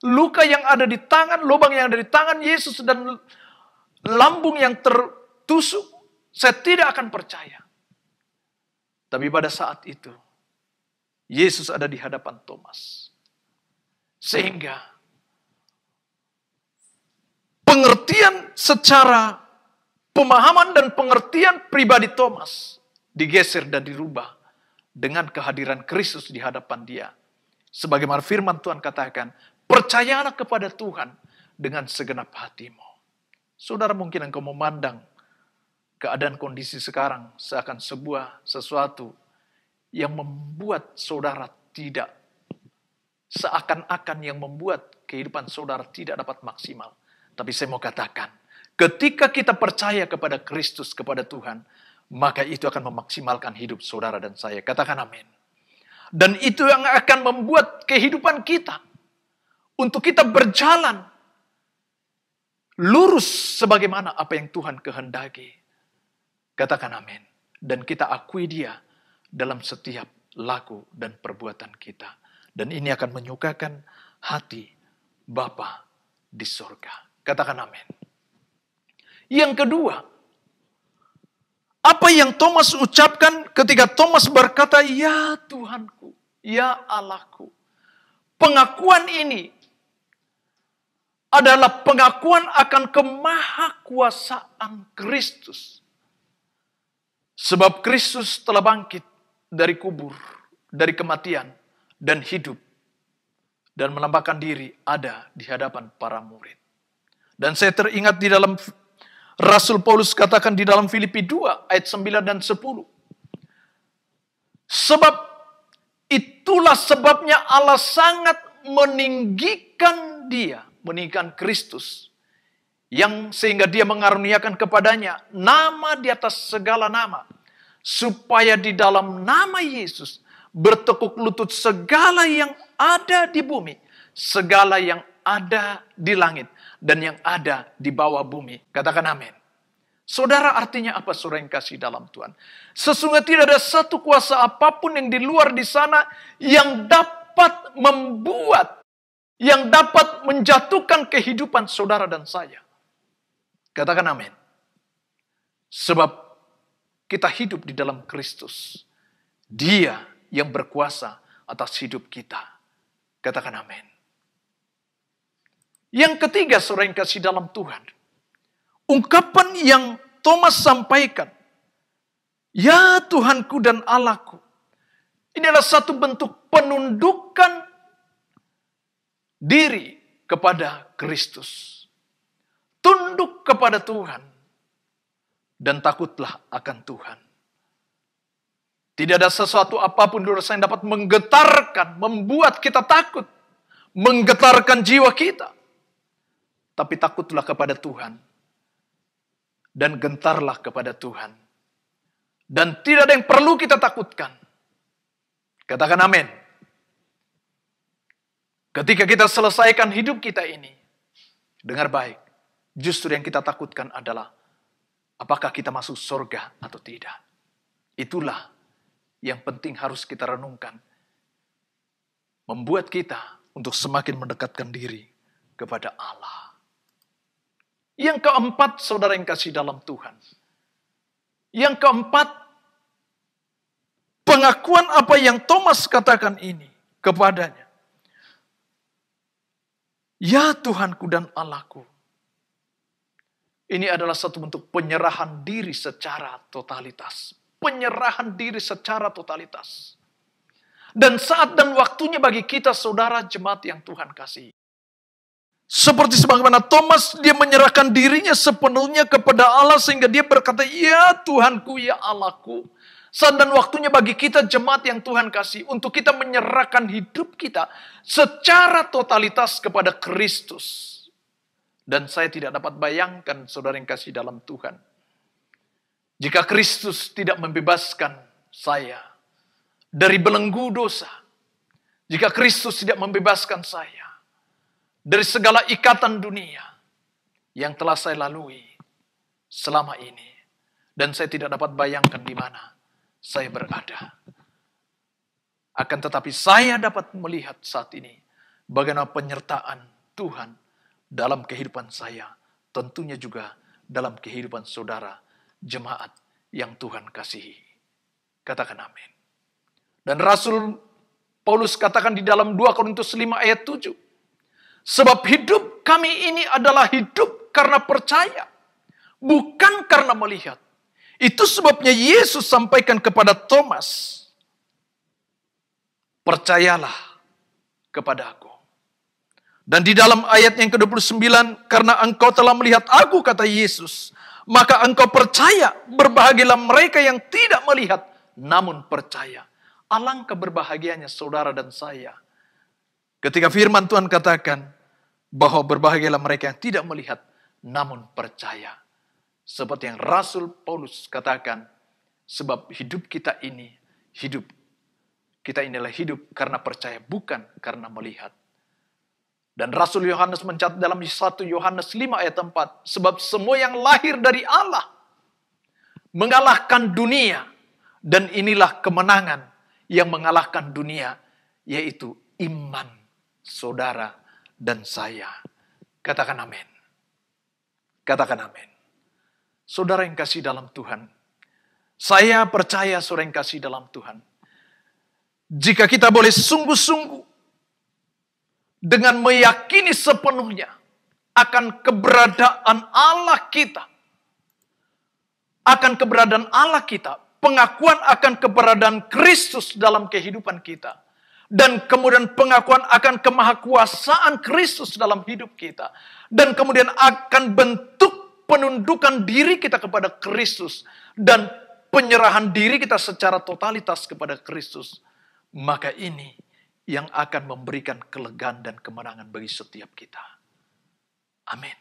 luka yang ada di tangan, lubang yang ada di tangan Yesus dan lambung yang tertusuk. Saya tidak akan percaya. Tapi pada saat itu, Yesus ada di hadapan Thomas. Sehingga pengertian secara pemahaman dan pengertian pribadi Thomas digeser dan dirubah dengan kehadiran Kristus di hadapan dia. Sebagaimana firman Tuhan katakan, percayalah kepada Tuhan dengan segenap hatimu. Saudara, mungkin engkau memandang keadaan kondisi sekarang seakan sesuatu yang membuat saudara tidak, seakan-akan yang membuat kehidupan saudara tidak dapat maksimal. Tapi saya mau katakan, ketika kita percaya kepada Kristus, kepada Tuhan, maka itu akan memaksimalkan hidup saudara dan saya. Katakan amin. Dan itu yang akan membuat kehidupan kita, untuk kita berjalan lurus sebagaimana apa yang Tuhan kehendaki. Katakan amin. Dan kita akui dia dalam setiap laku dan perbuatan kita. Dan ini akan menyukakan hati Bapa di surga. Katakan amin. Yang kedua, apa yang Thomas ucapkan ketika Thomas berkata, ya Tuhanku, ya Allahku. Pengakuan ini adalah pengakuan akan kemahakuasaan Kristus. Sebab Kristus telah bangkit dari kubur, dari kematian, dan hidup. Dan menampakkan diri ada di hadapan para murid. Dan saya teringat di dalam Rasul Paulus katakan di dalam Filipi 2 ayat 9 dan 10. Sebab itulah sebabnya Allah sangat meninggikan dia, meninggikan Kristus, yang sehingga dia mengaruniakan kepadanya nama di atas segala nama, supaya di dalam nama Yesus bertekuk lutut segala yang ada di bumi, segala yang ada di langit, dan yang ada di bawah bumi. Katakan amin. Saudara, artinya apa saudara yang kasih dalam Tuhan? Sesungguhnya tidak ada satu kuasa apapun yang di luar di sana yang dapat membuat, yang dapat menjatuhkan kehidupan saudara dan saya. Katakan amin. Sebab kita hidup di dalam Kristus. Dia yang berkuasa atas hidup kita. Katakan amin. Yang ketiga, saudara yang kasih dalam Tuhan. Ungkapan yang Thomas sampaikan. Ya Tuhanku dan Allahku. Ini adalah satu bentuk penundukan diri kepada Kristus. Tunduk kepada Tuhan. Dan takutlah akan Tuhan. Tidak ada sesuatu apapun yang dapat menggetarkan, membuat kita takut, menggetarkan jiwa kita. Tapi takutlah kepada Tuhan. Dan gentarlah kepada Tuhan. Dan tidak ada yang perlu kita takutkan. Katakan amin. Ketika kita selesaikan hidup kita ini, dengar baik, justru yang kita takutkan adalah apakah kita masuk surga atau tidak. Itulah yang penting harus kita renungkan. Membuat kita untuk semakin mendekatkan diri kepada Allah. Yang keempat, saudara yang kasih dalam Tuhan. Yang keempat, pengakuan apa yang Thomas katakan ini kepadanya. Ya Tuhanku dan Allahku. Ini adalah satu bentuk penyerahan diri secara totalitas. Penyerahan diri secara totalitas. Dan saat dan waktunya bagi kita saudara jemaat yang Tuhan kasih. Seperti sebagaimana Thomas, dia menyerahkan dirinya sepenuhnya kepada Allah sehingga dia berkata, ya Tuhanku, ya Allahku. Saat dan waktunya bagi kita jemaat yang Tuhan kasih untuk kita menyerahkan hidup kita secara totalitas kepada Kristus. Dan saya tidak dapat bayangkan saudara yang kasih dalam Tuhan. Jika Kristus tidak membebaskan saya dari belenggu dosa. Jika Kristus tidak membebaskan saya dari segala ikatan dunia yang telah saya lalui selama ini. Dan saya tidak dapat bayangkan di mana saya berada. Akan tetapi saya dapat melihat saat ini bagaimana penyertaan Tuhan dalam kehidupan saya. Tentunya juga dalam kehidupan saudara jemaat yang Tuhan kasihi. Katakan amin. Dan Rasul Paulus katakan di dalam 2 Korintus 5 ayat 7. Sebab hidup kami ini adalah hidup karena percaya. Bukan karena melihat. Itu sebabnya Yesus sampaikan kepada Thomas. Percayalah kepada aku. Dan di dalam ayat yang ke-29. Karena engkau telah melihat aku, kata Yesus. Maka engkau percaya. Berbahagialah mereka yang tidak melihat. Namun percaya. Alangkah berbahagianya saudara dan saya. Ketika firman Tuhan katakan. Bahwa berbahagialah mereka yang tidak melihat. Namun percaya. Seperti yang Rasul Paulus katakan, sebab hidup kita ini, kita inilah hidup karena percaya, bukan karena melihat. Dan Rasul Yohanes mencatat dalam 1 Yohanes 5 ayat 4, sebab semua yang lahir dari Allah, mengalahkan dunia, dan inilah kemenangan yang mengalahkan dunia, yaitu iman saudara dan saya. Katakan amin. Katakan amin. Saudara yang kasih dalam Tuhan. Saya percaya saudara yang kasih dalam Tuhan. Jika kita boleh sungguh-sungguh. Dengan meyakini sepenuhnya. Akan keberadaan Allah kita. Akan keberadaan Allah kita. Pengakuan akan keberadaan Kristus dalam kehidupan kita. Dan kemudian pengakuan akan kemahakuasaan Kristus dalam hidup kita. Dan kemudian akan bentuk penundukan diri kita kepada Kristus. Dan penyerahan diri kita secara totalitas kepada Kristus. Maka ini yang akan memberikan kelegaan dan kemenangan bagi setiap kita. Amin.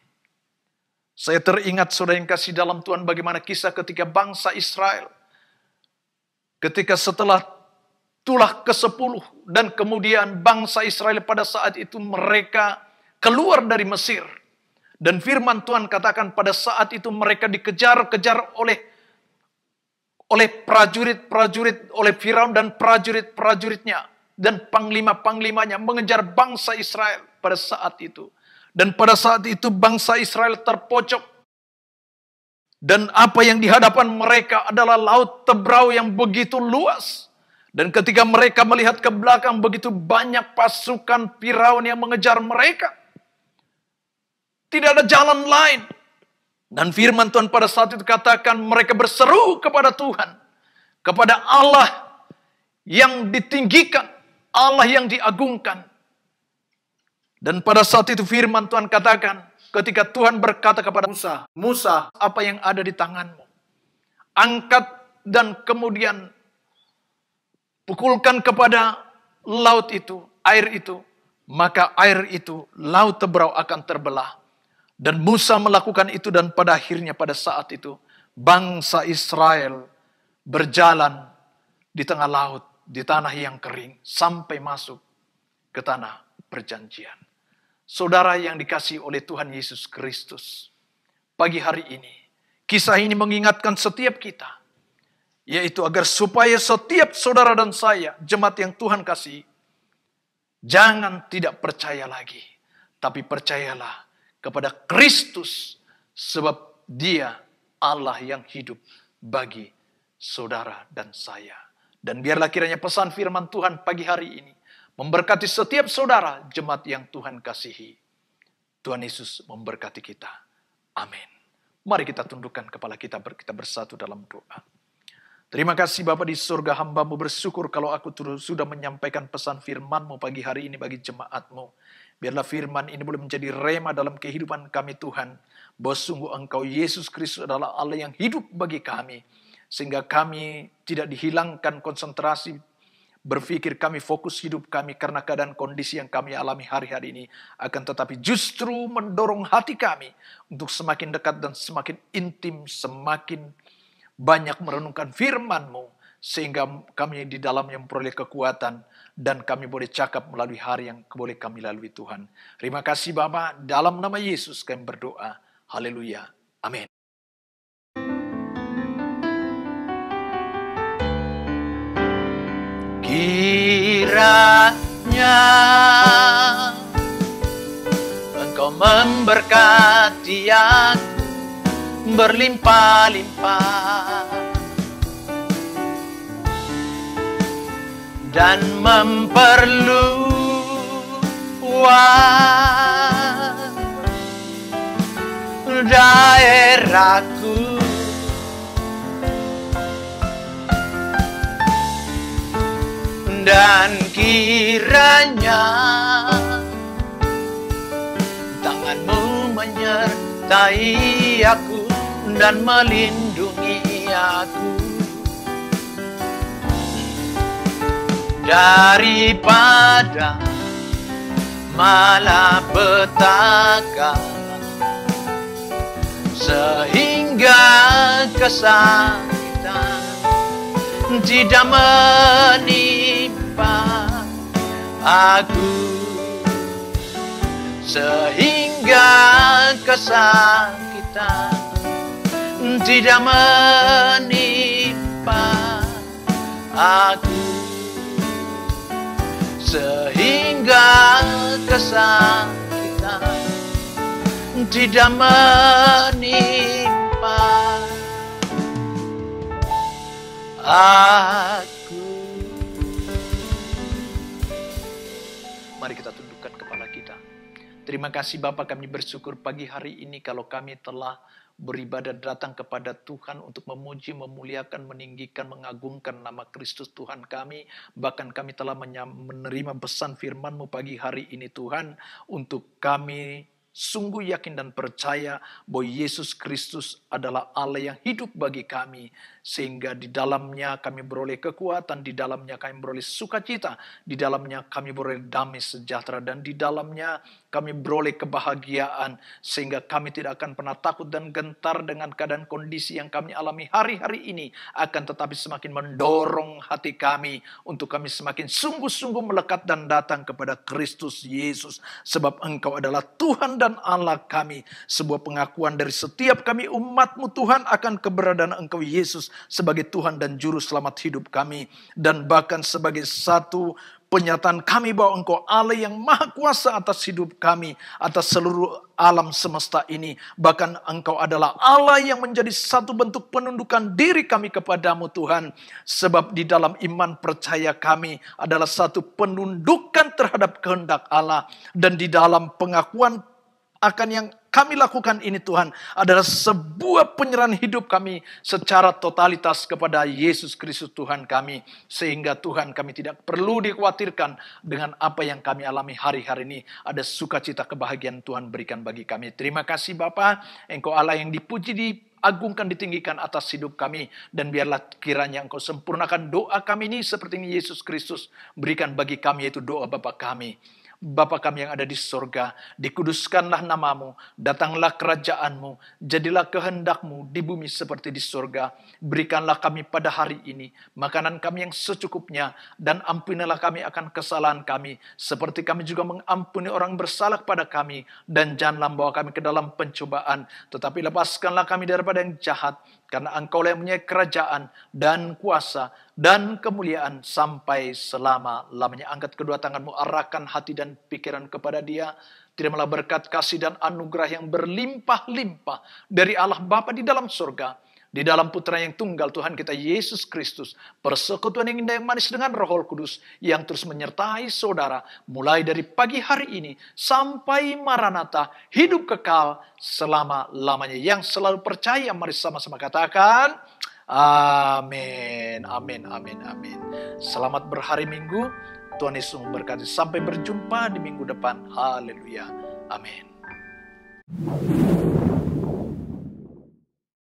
Saya teringat saudara yang kasih dalam Tuhan bagaimana kisah ketika bangsa Israel. Ketika setelah tulah ke-10 dan kemudian bangsa Israel pada saat itu mereka keluar dari Mesir. Dan firman Tuhan katakan pada saat itu mereka dikejar-kejar oleh prajurit-prajurit, oleh Firaun dan prajurit-prajuritnya. Dan panglima-panglimanya mengejar bangsa Israel pada saat itu. Dan pada saat itu bangsa Israel terpojok. Dan apa yang di hadapan mereka adalah laut Tebrau yang begitu luas. Dan ketika mereka melihat ke belakang begitu banyak pasukan Firaun yang mengejar mereka. Tidak ada jalan lain. Dan firman Tuhan pada saat itu katakan mereka berseru kepada Tuhan. Kepada Allah yang ditinggikan. Allah yang diagungkan. Dan pada saat itu firman Tuhan katakan. Ketika Tuhan berkata kepada Musa. Musa, apa yang ada di tanganmu? Angkat dan kemudian pukulkan kepada laut itu, air itu. maka air itu, laut Teberau akan terbelah. Dan Musa melakukan itu dan pada akhirnya pada saat itu, bangsa Israel berjalan di tengah laut, di tanah yang kering, sampai masuk ke tanah perjanjian. Saudara yang dikasihi oleh Tuhan Yesus Kristus, pagi hari ini, kisah ini mengingatkan setiap kita, yaitu agar supaya setiap saudara dan saya, jemaat yang Tuhan kasih, jangan tidak percaya lagi, tapi percayalah kepada Kristus, sebab Dia Allah yang hidup bagi saudara dan saya. Dan biarlah kiranya pesan firman Tuhan pagi hari ini memberkati setiap saudara jemaat yang Tuhan kasihi. Tuhan Yesus memberkati kita. Amin. Mari kita tundukkan kepala kita bersatu dalam doa. Terima kasih Bapa di surga, hamba-Mu bersyukur kalau aku sudah menyampaikan pesan firman-Mu pagi hari ini bagi jemaat-Mu. Biarlah firman ini boleh menjadi rema dalam kehidupan kami Tuhan. Bahwa sungguh Engkau Yesus Kristus adalah Allah yang hidup bagi kami. Sehingga kami tidak dihilangkan konsentrasi berpikir kami, fokus hidup kami karena keadaan kondisi yang kami alami hari-hari ini. Akan tetapi justru mendorong hati kami untuk semakin dekat dan semakin intim, semakin banyak merenungkan firman-Mu. Sehingga kami di dalamnya memperoleh kekuatan dan kami boleh cakap melalui hari yang boleh kami lalui Tuhan. Terima kasih Bapa, dalam nama Yesus kami berdoa. Haleluya. Amin. Kiranya Engkau memberkati aku berlimpah-limpah dan memperluas daerahku, dan kiranya tangan-Mu menyertai aku dan melindungi aku daripada malapetaka, sehingga kesakitan tidak menimpa aku, sehingga kesakitan tidak menimpa aku, sehingga kesakitan tidak menimpa aku. Mari kita tundukkan kepala kita. Terima kasih Bapa, kami bersyukur pagi hari ini kalau kami telah beribadah datang kepada Tuhan untuk memuji, memuliakan, meninggikan, mengagungkan nama Kristus Tuhan kami. Bahkan kami telah menerima pesan firman-Mu pagi hari ini Tuhan, untuk kami sungguh yakin dan percaya bahwa Yesus Kristus adalah Allah yang hidup bagi kami. Sehingga di dalamnya kami beroleh kekuatan, di dalamnya kami beroleh sukacita, di dalamnya kami beroleh damai sejahtera, dan di dalamnya kami beroleh kebahagiaan. Sehingga kami tidak akan pernah takut dan gentar dengan keadaan kondisi yang kami alami hari-hari ini. Akan tetapi semakin mendorong hati kami untuk kami semakin sungguh-sungguh melekat dan datang kepada Kristus Yesus. Sebab Engkau adalah Tuhan dan Allah kami. Sebuah pengakuan dari setiap kami umat-Mu Tuhan akan keberadaan Engkau Yesus sebagai Tuhan dan Juru Selamat hidup kami. Dan bahkan sebagai satu penyataan kami bahwa Engkau Allah yang maha kuasa atas hidup kami, atas seluruh alam semesta ini. Bahkan Engkau adalah Allah yang menjadi satu bentuk penundukan diri kami kepadamu Tuhan. Sebab di dalam iman percaya kami adalah satu penundukan terhadap kehendak Allah. Dan di dalam pengakuan akan yang kami lakukan ini Tuhan adalah sebuah penyerahan hidup kami secara totalitas kepada Yesus Kristus Tuhan kami. Sehingga Tuhan kami tidak perlu dikhawatirkan dengan apa yang kami alami hari-hari ini. Ada sukacita kebahagiaan Tuhan berikan bagi kami. Terima kasih Bapa, Engkau Allah yang dipuji, diagungkan, ditinggikan atas hidup kami. Dan biarlah kiranya Engkau sempurnakan doa kami ini seperti ini Yesus Kristus berikan bagi kami, yaitu doa Bapa kami. Bapa kami yang ada di sorga, dikuduskanlah namamu, datanglah kerajaanmu, jadilah kehendakmu di bumi seperti di sorga. Berikanlah kami pada hari ini makanan kami yang secukupnya, dan ampunilah kami akan kesalahan kami, seperti kami juga mengampuni orang bersalah kepada kami. Dan janganlah membawa kami ke dalam pencobaan, tetapi lepaskanlah kami daripada yang jahat, karena Engkau-lah yang mempunyai kerajaan dan kuasa dan kemuliaan sampai selama-lamanya. Angkat kedua tanganmu, arahkan hati dan pikiran kepada Dia. Terimalah berkat kasih dan anugerah yang berlimpah-limpah dari Allah Bapa di dalam surga, di dalam Putra yang tunggal Tuhan kita Yesus Kristus, persekutuan yang indah yang manis dengan Roh Kudus yang terus menyertai saudara mulai dari pagi hari ini sampai Maranatha, hidup kekal selama-lamanya. Yang selalu percaya, mari sama-sama katakan amin, amin, amin, amin. Selamat berhari Minggu, Tuhan Yesus memberkati. Sampai berjumpa di minggu depan. Haleluya, amin.